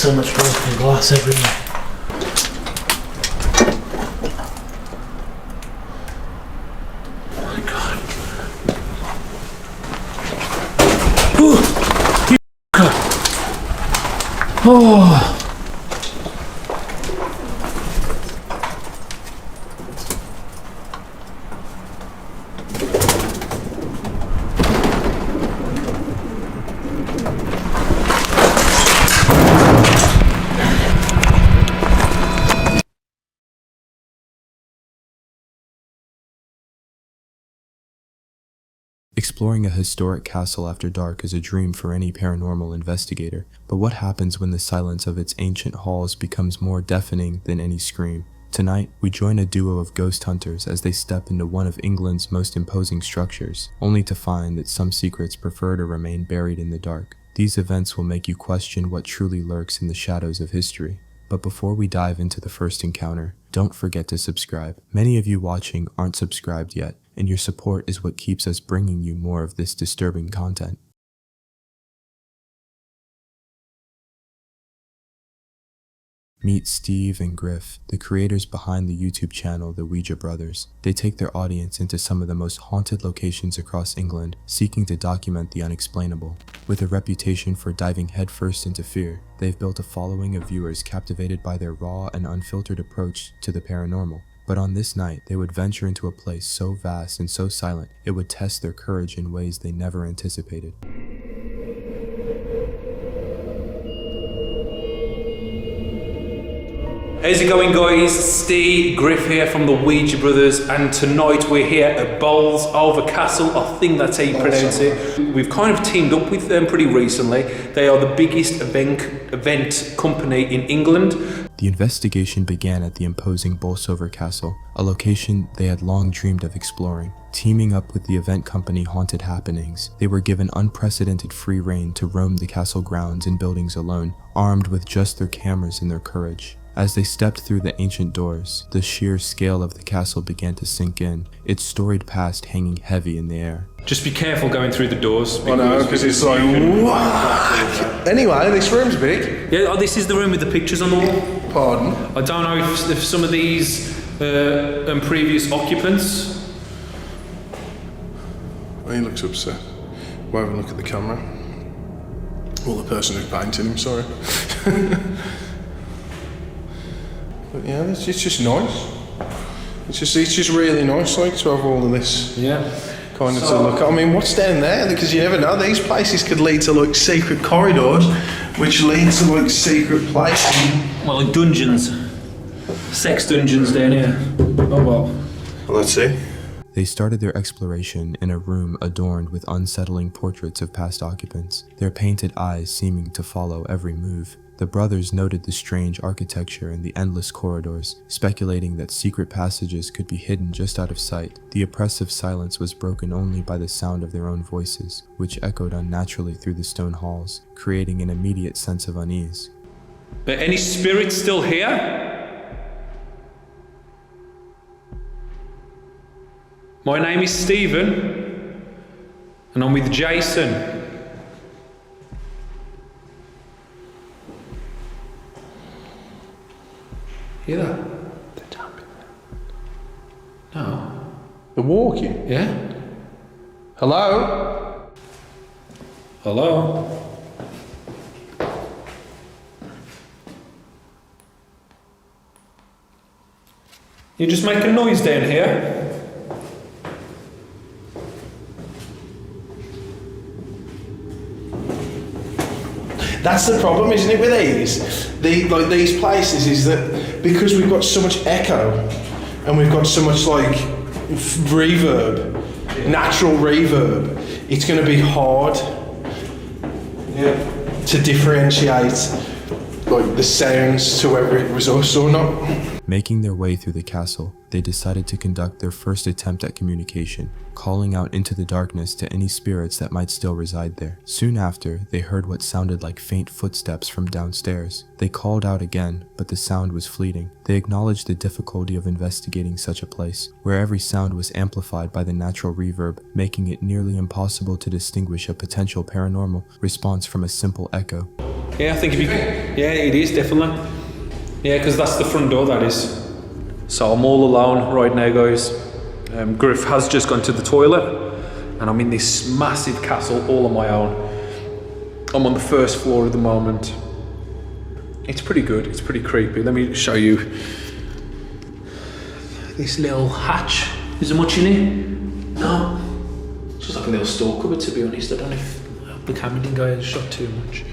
So much broken glass everywhere. Oh my god. Ooh, you oh. Exploring a historic castle after dark is a dream for any paranormal investigator, but what happens when the silence of its ancient halls becomes more deafening than any scream? Tonight, we join a duo of ghost hunters as they step into one of England's most imposing structures, only to find that some secrets prefer to remain buried in the dark. These events will make you question what truly lurks in the shadows of history. But before we dive into the first encounter, don't forget to subscribe. Many of you watching aren't subscribed yet, and your support is what keeps us bringing you more of this disturbing content. Meet Steve and Griff, the creators behind the YouTube channel The Ouija Brothers. They take their audience into some of the most haunted locations across England, seeking to document the unexplainable. With a reputation for diving headfirst into fear, they've built a following of viewers captivated by their raw and unfiltered approach to the paranormal. But on this night, they would venture into a place so vast and so silent, it would test their courage in ways they never anticipated. How's it going, guys? Steve, Griff here from the Ouija Brothers, and tonight we're here at Bowls Over Castle. I think that's how you pronounce it. We've kind of teamed up with them pretty recently. They are the biggest event company in England. The investigation began at the imposing Bolsover Castle, a location they had long dreamed of exploring. Teaming up with the event company Haunted Happenings, they were given unprecedented free rein to roam the castle grounds and buildings alone, armed with just their cameras and their courage. As they stepped through the ancient doors, the sheer scale of the castle began to sink in, its storied past hanging heavy in the air. Just be careful going through the doors. I know, because it's like, what? Anyway, this room's big. Yeah, this is the room with the pictures on the wall. Pardon? I don't know if some of these previous occupants. Oh, he looks upset. Won't even look at the camera. Well, the person who painted him, sorry. But yeah, it's just nice. It's just really nice, like, to have all of this. Yeah. Kind of to look at. I mean, what's down there? Because you never know. These places could lead to like secret corridors, which lead to like secret places. Well, like dungeons. Sex dungeons down here. Oh well. Well, let's see. They started their exploration in a room adorned with unsettling portraits of past occupants, their painted eyes seeming to follow every move. The brothers noted the strange architecture and the endless corridors, speculating that secret passages could be hidden just out of sight. The oppressive silence was broken only by the sound of their own voices, which echoed unnaturally through the stone halls, creating an immediate sense of unease. Are any spirits still here? My name is Stephen, and I'm with Jason. Hear that? They're tapping. No. They're walking. Yeah? Hello? Hello? You just making noise down here? That's the problem, isn't it, with these places, is that because we've got so much echo and we've got so much like reverb, natural reverb, it's going to be hard to differentiate like the sounds to whether it was us or not. Making their way through the castle, they decided to conduct their first attempt at communication, calling out into the darkness to any spirits that might still reside there. Soon after, they heard what sounded like faint footsteps from downstairs. They called out again, but the sound was fleeting. They acknowledged the difficulty of investigating such a place, where every sound was amplified by the natural reverb, making it nearly impossible to distinguish a potential paranormal response from a simple echo. Yeah, I think if you... Yeah, it is, definitely. Yeah, because that's the front door, that is. So I'm all alone right now, guys. Griff has just gone to the toilet, and I'm in this massive castle all on my own. I'm on the first floor at the moment. It's pretty good, it's pretty creepy. Let me show you this little hatch. Is there much in it? No. It's just like a little store cupboard, to be honest. I don't know if the camera guy has shot too much.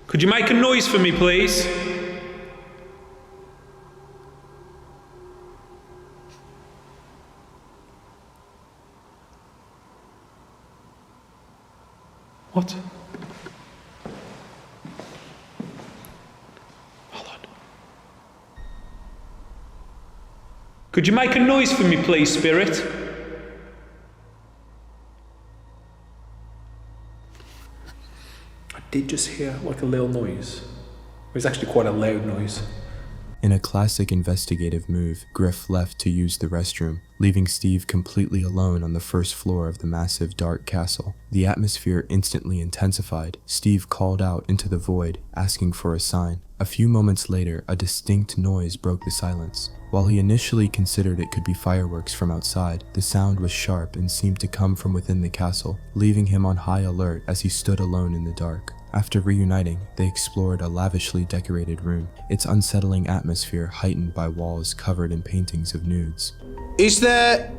Could you make a noise for me, please? What? Hold on. Could you make a noise for me, please, spirit? I did just hear like a little noise. It was actually quite a loud noise. In a classic investigative move, Griff left to use the restroom, leaving Steve completely alone on the first floor of the massive dark castle. The atmosphere instantly intensified. Steve called out into the void, asking for a sign. A few moments later, a distinct noise broke the silence. While he initially considered it could be fireworks from outside, the sound was sharp and seemed to come from within the castle, leaving him on high alert as he stood alone in the dark. After reuniting, they explored a lavishly decorated room, its unsettling atmosphere heightened by walls covered in paintings of nudes. Is there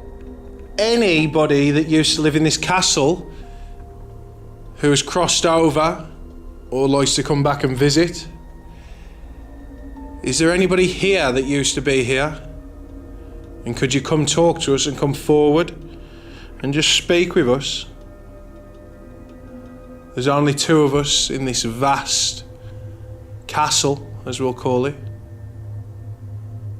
anybody that used to live in this castle who has crossed over or likes to come back and visit? Is there anybody here that used to be here? And could you come talk to us and come forward and just speak with us? There's only two of us in this vast castle, as we'll call it.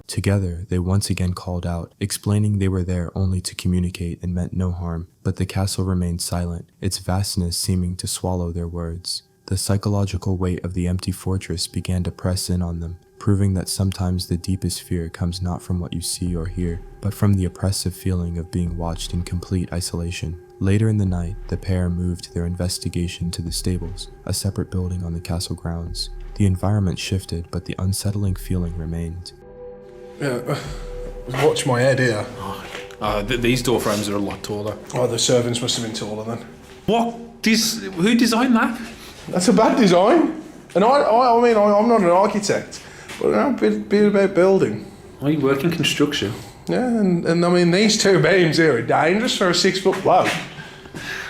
Together, they once again called out, explaining they were there only to communicate and meant no harm, but the castle remained silent, its vastness seeming to swallow their words. The psychological weight of the empty fortress began to press in on them, proving that sometimes the deepest fear comes not from what you see or hear, but from the oppressive feeling of being watched in complete isolation. Later in the night, the pair moved their investigation to the stables, a separate building on the castle grounds. The environment shifted, but the unsettling feeling remained. Yeah, watch my head here. These door frames are a lot taller. Oh, the servants must have been taller then. What? Who designed that? That's a bad design. And I mean, I'm not an architect, but I know a bit about building. Oh, you work in construction? Yeah, and I mean, these two beams here are dangerous for a 6 foot bloke.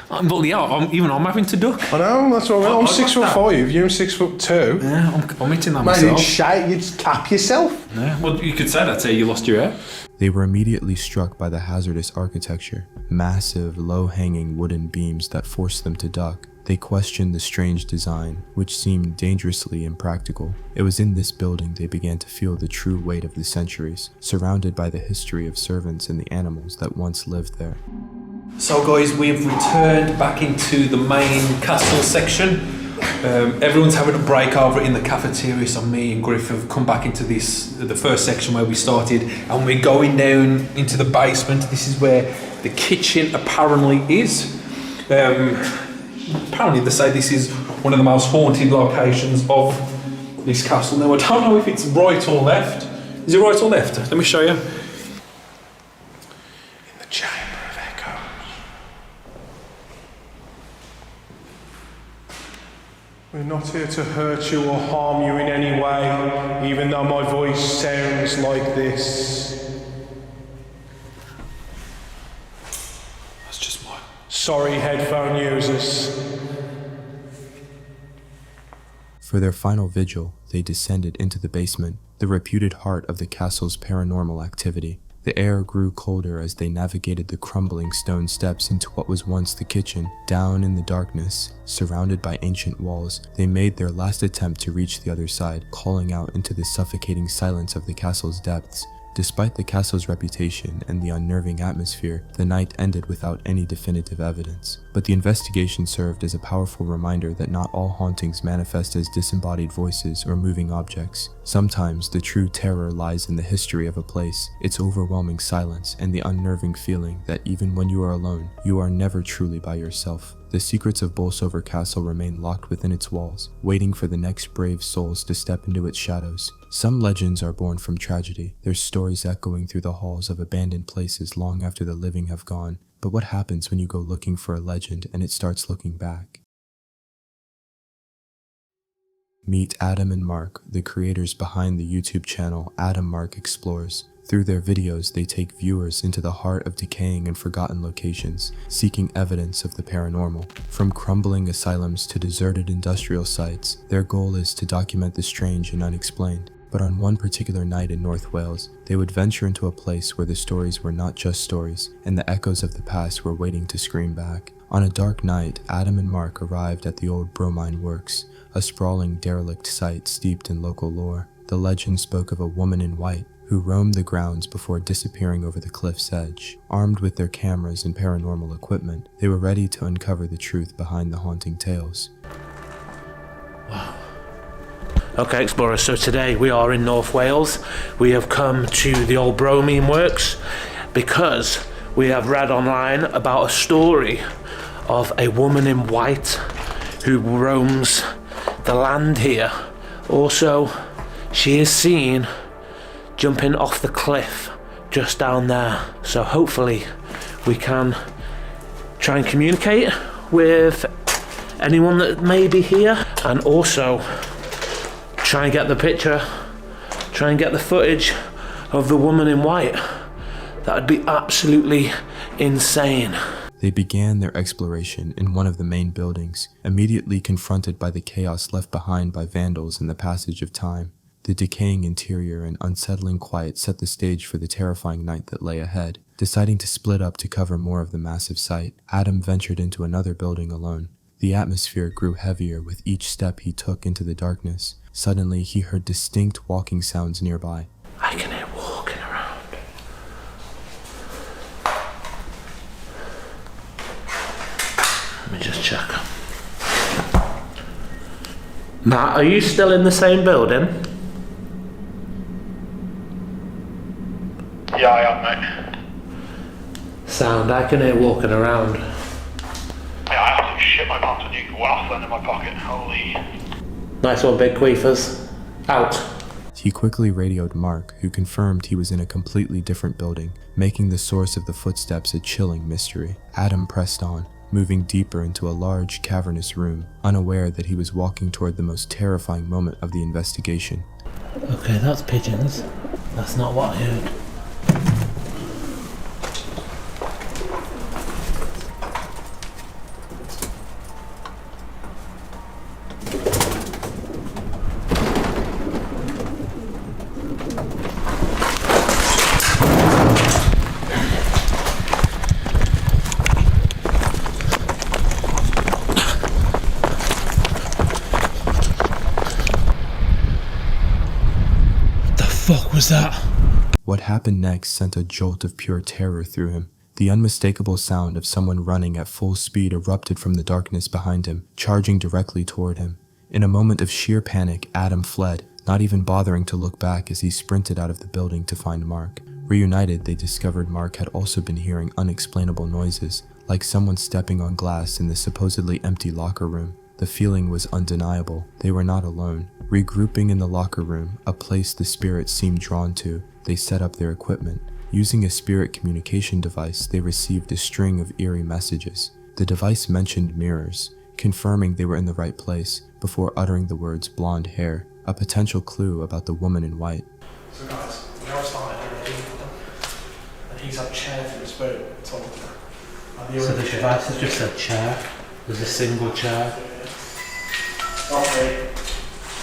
Well, yeah, I'm having to duck. I know, that's what I mean. I'm 6'5", you're 6'2". Yeah, I'm hitting that Mate, myself. you'd cap yourself. Yeah, well, you could say that's how you lost your hair. They were immediately struck by the hazardous architecture, massive, low-hanging wooden beams that forced them to duck. They questioned the strange design, which seemed dangerously impractical. It was in this building they began to feel the true weight of the centuries, surrounded by the history of servants and the animals that once lived there. So guys, we've returned back into the main castle section. Everyone's having a break over in the cafeteria, so me and Griff have come back into the first section where we started, and we're going down into the basement. This is where the kitchen apparently is. Apparently they say this is one of the most haunted locations of this castle. Now I don't know if it's right or left. Is it right or left? Let me show you. In the Chamber of Echoes. We're not here to hurt you or harm you in any way, even though my voice sounds like this. That's just my... Sorry, headphone users. For their final vigil, they descended into the basement, the reputed heart of the castle's paranormal activity. The air grew colder as they navigated the crumbling stone steps into what was once the kitchen. Down in the darkness, surrounded by ancient walls, they made their last attempt to reach the other side, calling out into the suffocating silence of the castle's depths. Despite the castle's reputation and the unnerving atmosphere, the night ended without any definitive evidence. But the investigation served as a powerful reminder that not all hauntings manifest as disembodied voices or moving objects. Sometimes the true terror lies in the history of a place, its overwhelming silence, and the unnerving feeling that even when you are alone, you are never truly by yourself. The secrets of Bolsover Castle remain locked within its walls, waiting for the next brave souls to step into its shadows. Some legends are born from tragedy, their stories echoing through the halls of abandoned places long after the living have gone. But what happens when you go looking for a legend and it starts looking back? Meet Adam and Mark, the creators behind the YouTube channel Adam Mark Explores. Through their videos, they take viewers into the heart of decaying and forgotten locations, seeking evidence of the paranormal. From crumbling asylums to deserted industrial sites, their goal is to document the strange and unexplained. But on one particular night in North Wales, they would venture into a place where the stories were not just stories, and the echoes of the past were waiting to scream back. On a dark night, Adam and Mark arrived at the old bromine works, a sprawling derelict site steeped in local lore. The legend spoke of a woman in white who roamed the grounds before disappearing over the cliff's edge. Armed with their cameras and paranormal equipment, they were ready to uncover the truth behind the haunting tales. Wow. Okay, explorers, so today we are in North Wales. We have come to the old bromine works because we have read online about a story of a woman in white who roams the land here. Also, she is seen jumping off the cliff just down there. So hopefully we can try and communicate with anyone that may be here, and also try and get the picture, try and get the footage of the woman in white. That would be absolutely insane. They began their exploration in one of the main buildings, immediately confronted by the chaos left behind by vandals in the passage of time. The decaying interior and unsettling quiet set the stage for the terrifying night that lay ahead. Deciding to split up to cover more of the massive site, Adam ventured into another building alone. The atmosphere grew heavier with each step he took into the darkness. Suddenly, he heard distinct walking sounds nearby. I can hear walking around. Let me just check. Matt, are you still in the same building? Yeah, I am, mate. Sound, I can hear walking around. Yeah, I absolutely shit my pants when you go off then in my pocket. Holy. Nice one, big queefers. Out. He quickly radioed Mark, who confirmed he was in a completely different building, making the source of the footsteps a chilling mystery. Adam pressed on, moving deeper into a large, cavernous room, unaware that he was walking toward the most terrifying moment of the investigation. Okay, that's pigeons. That's not what I heard. Fuck was that? What happened next sent a jolt of pure terror through him. The unmistakable sound of someone running at full speed erupted from the darkness behind him, charging directly toward him. In a moment of sheer panic, Adam fled, not even bothering to look back as he sprinted out of the building to find Mark. Reunited, they discovered Mark had also been hearing unexplainable noises, like someone stepping on glass in the supposedly empty locker room. The feeling was undeniable. They were not alone. Regrouping in the locker room, a place the spirits seemed drawn to, they set up their equipment. Using a spirit communication device, they received a string of eerie messages. The device mentioned mirrors, confirming they were in the right place before uttering the words blonde hair, a potential clue about the woman in white. So guys, we are starting to do and he's had chair for his spirit talking. So the device is just a chair. There's a single chair. Okay.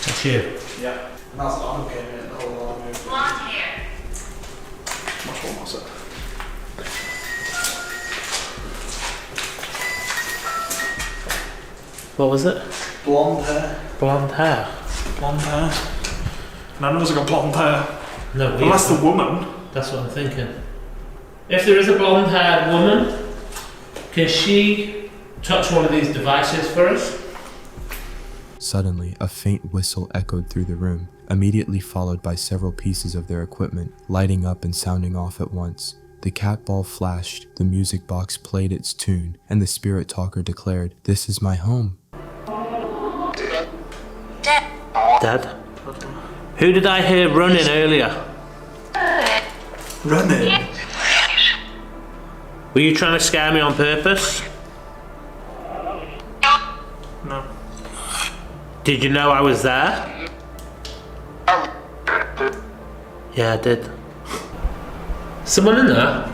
That's you. Yeah. And that's what I'm getting in the whole lot of movie. Blonde hair. Which one was it? What was it? Blonde hair. Blonde hair. Blonde hair. None of us have got blonde hair. No, Unless the woman. That's what I'm thinking. If there is a blonde haired woman, can she touch one of these devices for us? Suddenly, a faint whistle echoed through the room, immediately followed by several pieces of their equipment, lighting up and sounding off at once. The cat ball flashed, the music box played its tune, and the spirit talker declared, "This is my home." Dad? Who did I hear running earlier? Running? Were you trying to scare me on purpose? No. Did you know I was there? Yeah, I did. Someone in there?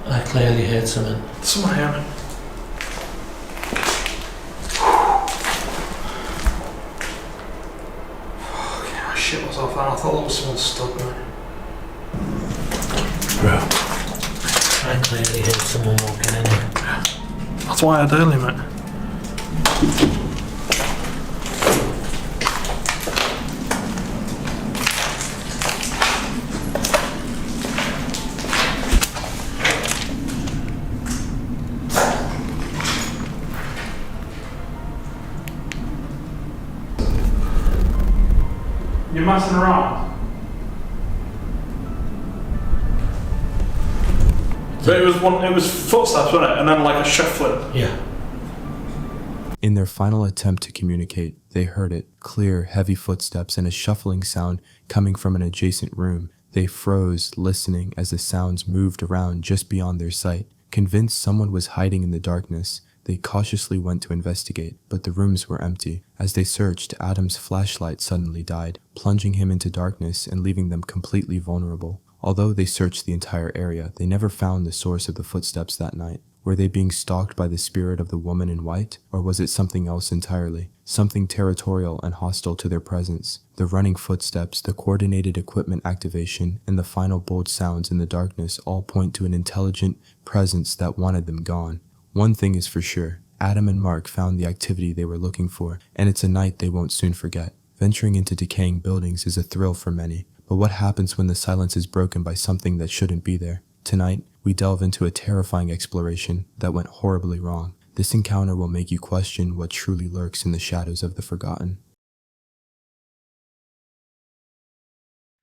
I clearly heard something. Someone here. I shit myself out. I thought there was someone stuck there. Bro. I clearly heard someone walking in here. That's why I had early, mate. You're messing around. But it was footsteps, wasn't it? And then like a shuffling. Yeah. In their final attempt to communicate, they heard it, clear, heavy footsteps and a shuffling sound coming from an adjacent room. They froze, listening as the sounds moved around just beyond their sight. Convinced someone was hiding in the darkness, they cautiously went to investigate, but the rooms were empty. As they searched, Adam's flashlight suddenly died, plunging him into darkness and leaving them completely vulnerable. Although they searched the entire area, they never found the source of the footsteps that night. Were they being stalked by the spirit of the woman in white, or was it something else entirely? Something territorial and hostile to their presence. The running footsteps, the coordinated equipment activation, and the final bold sounds in the darkness all point to an intelligent presence that wanted them gone. One thing is for sure, Adam and Mark found the activity they were looking for, and it's a night they won't soon forget. Venturing into decaying buildings is a thrill for many, but what happens when the silence is broken by something that shouldn't be there? Tonight, we delve into a terrifying exploration that went horribly wrong. This encounter will make you question what truly lurks in the shadows of the forgotten.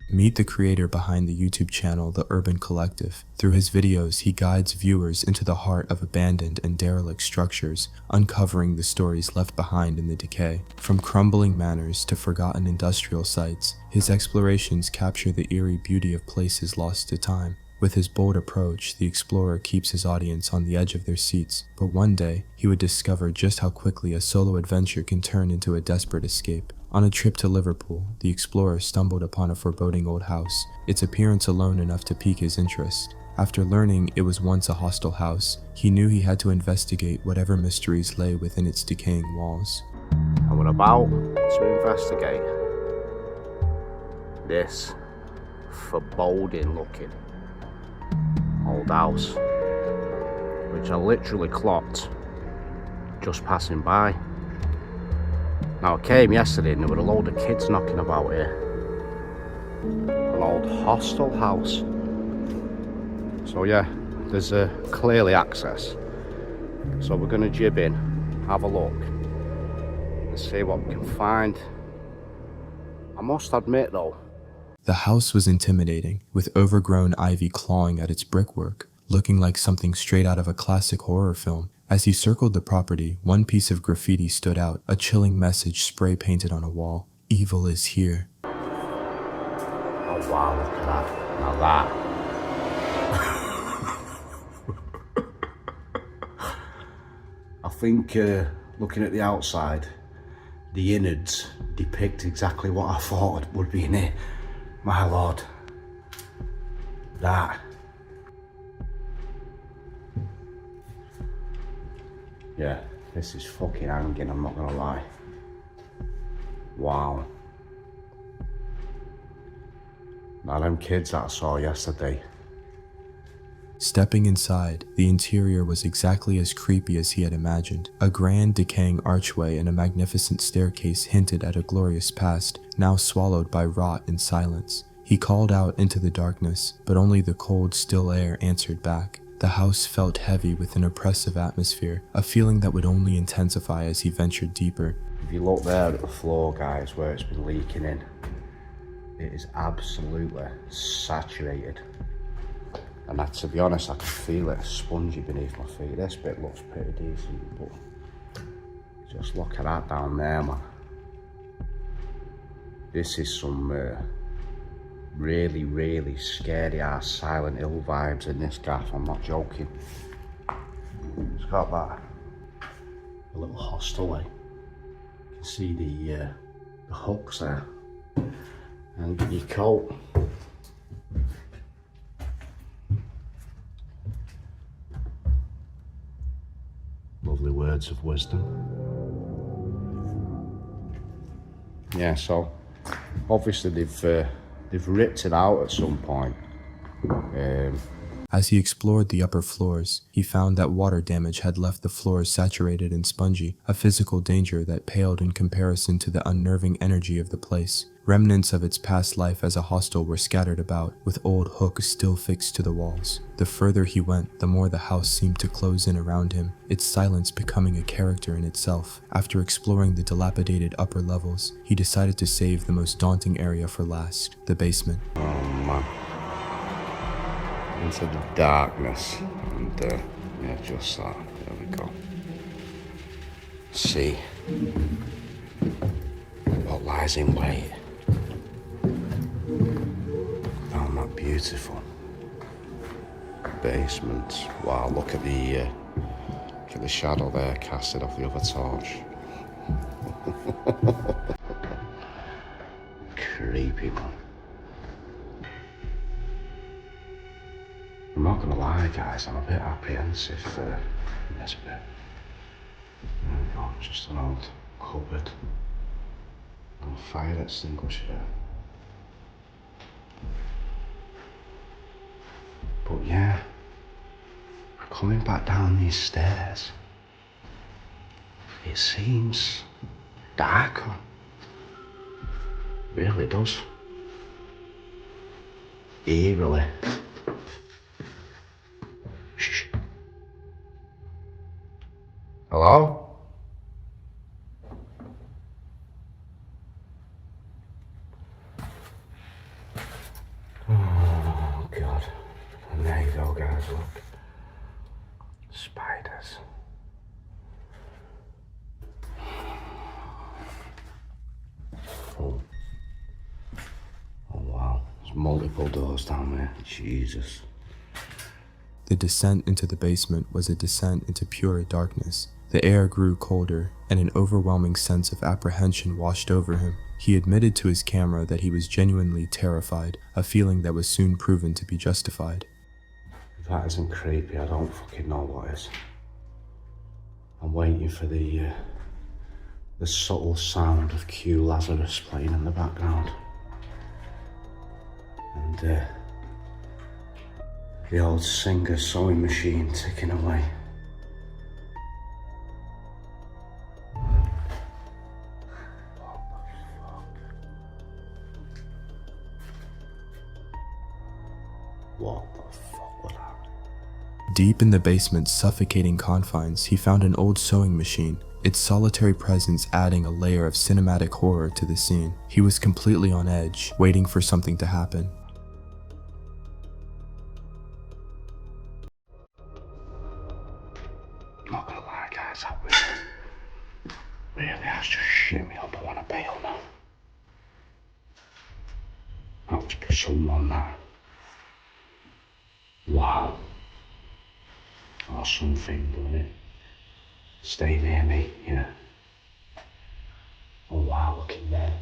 Meet the creator behind the YouTube channel The Urban Collective. Through his videos, he guides viewers into the heart of abandoned and derelict structures, uncovering the stories left behind in the decay. From crumbling manors to forgotten industrial sites, his explorations capture the eerie beauty of places lost to time. With his bold approach, the explorer keeps his audience on the edge of their seats, but one day, he would discover just how quickly a solo adventure can turn into a desperate escape. On a trip to Liverpool, the explorer stumbled upon a foreboding old house, its appearance alone enough to pique his interest. After learning it was once a hostel house, he knew he had to investigate whatever mysteries lay within its decaying walls. And we're about to investigate this foreboding looking old house, which I literally clocked just passing by. Now I came yesterday and there were a load of kids knocking about here. An old hostel house. So yeah, there's clearly access. So we're gonna jib in, have a look, and see what we can find. I must admit though, The house was intimidating, with overgrown ivy clawing at its brickwork, looking like something straight out of a classic horror film. As he circled the property, one piece of graffiti stood out, a chilling message spray-painted on a wall. "Evil is here." oh wow, look at that. Now that. I think looking at the outside, the innards depict exactly what I thought would be in it. My lord. That. Yeah, this is fucking hanging, I'm not gonna lie. Wow. Now them kids that I saw yesterday. Stepping inside, the interior was exactly as creepy as he had imagined. A grand decaying archway and a magnificent staircase hinted at a glorious past, now swallowed by rot and silence. He called out into the darkness, but only the cold, still air answered back. The house felt heavy with an oppressive atmosphere, a feeling that would only intensify as he ventured deeper. If you look there at the floor, guys, where it's been leaking in, it is absolutely saturated. And to be honest, I can feel it spongy beneath my feet. This bit looks pretty decent, but just look at that down there, man. This is some really, really scary ass Silent Hill vibes in this gaff, I'm not joking. It's got that a little hostel way. You can see the hooks there. And your coat. Lovely words of wisdom. Yeah, so obviously they've ripped it out at some point. As he explored the upper floors, he found that water damage had left the floors saturated and spongy, a physical danger that paled in comparison to the unnerving energy of the place. Remnants of its past life as a hostel were scattered about, with old hooks still fixed to the walls. The further he went, the more the house seemed to close in around him, its silence becoming a character in itself. After exploring the dilapidated upper levels, he decided to save the most daunting area for last, the basement. Oh man. Into the darkness, and yeah, just that. There we go. See what lies in wait. Found that beautiful basement. Wow, look at the shadow there casted off the other torch. Creepy, man. I'm not gonna lie, guys, I'm a bit apprehensive in this bit. There we go, just an old cupboard and a fire extinguisher. But yeah, coming back down these stairs, it seems darker. It really does. Eerily. Shh. Hello? Oh God. And there you go, guys, look. Spiders. Oh. Oh wow. There's multiple doors down there. Jesus. The descent into the basement was a descent into pure darkness. The air grew colder, and an overwhelming sense of apprehension washed over him. He admitted to his camera that he was genuinely terrified, a feeling that was soon proven to be justified. If that isn't creepy, I don't fucking know what is. I'm waiting for the subtle sound of Q Lazarus playing in the background. And the old Singer sewing machine ticking away. What the fuck was that? Deep in the basement's suffocating confines, he found an old sewing machine, its solitary presence adding a layer of cinematic horror to the scene. He was completely on edge, waiting for something to happen. Not gonna lie, guys, that really has just shit me up. I want to bail now. That was someone that. Wow. Or something, doesn't it? Stay near me, yeah. Oh wow, look in there.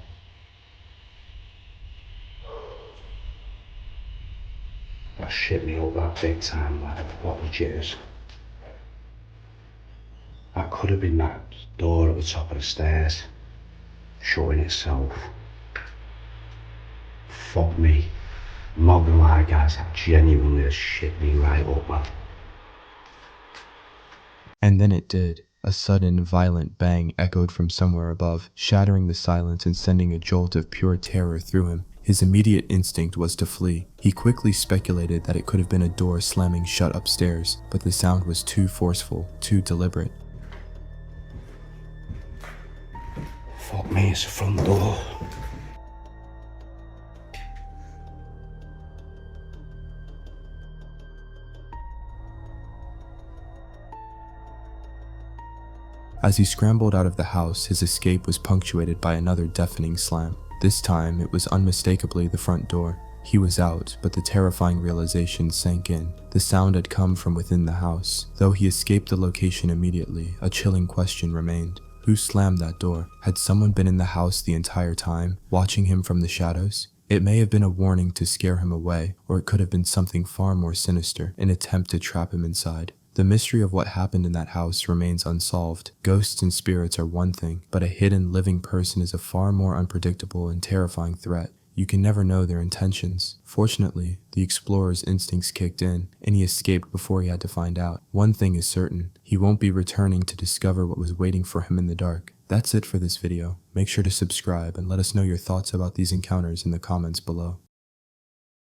That shit me up that big time, like, what the jitters. That could have been that door at the top of the stairs, shutting itself. Fuck me. I'm not gonna lie, guys, that genuinely has shit me right up, man. And then it did. A sudden, violent bang echoed from somewhere above, shattering the silence and sending a jolt of pure terror through him. His immediate instinct was to flee. He quickly speculated that it could have been a door slamming shut upstairs, but the sound was too forceful, too deliberate. Fuck me, it's the front door. As he scrambled out of the house, his escape was punctuated by another deafening slam. This time, it was unmistakably the front door. He was out, but the terrifying realization sank in. The sound had come from within the house. Though he escaped the location immediately, a chilling question remained. Who slammed that door? Had someone been in the house the entire time, watching him from the shadows? It may have been a warning to scare him away, or it could have been something far more sinister, an attempt to trap him inside. The mystery of what happened in that house remains unsolved. Ghosts and spirits are one thing, but a hidden living person is a far more unpredictable and terrifying threat. You can never know their intentions. Fortunately, the explorer's instincts kicked in, and he escaped before he had to find out. One thing is certain, he won't be returning to discover what was waiting for him in the dark. That's it for this video. Make sure to subscribe and let us know your thoughts about these encounters in the comments below.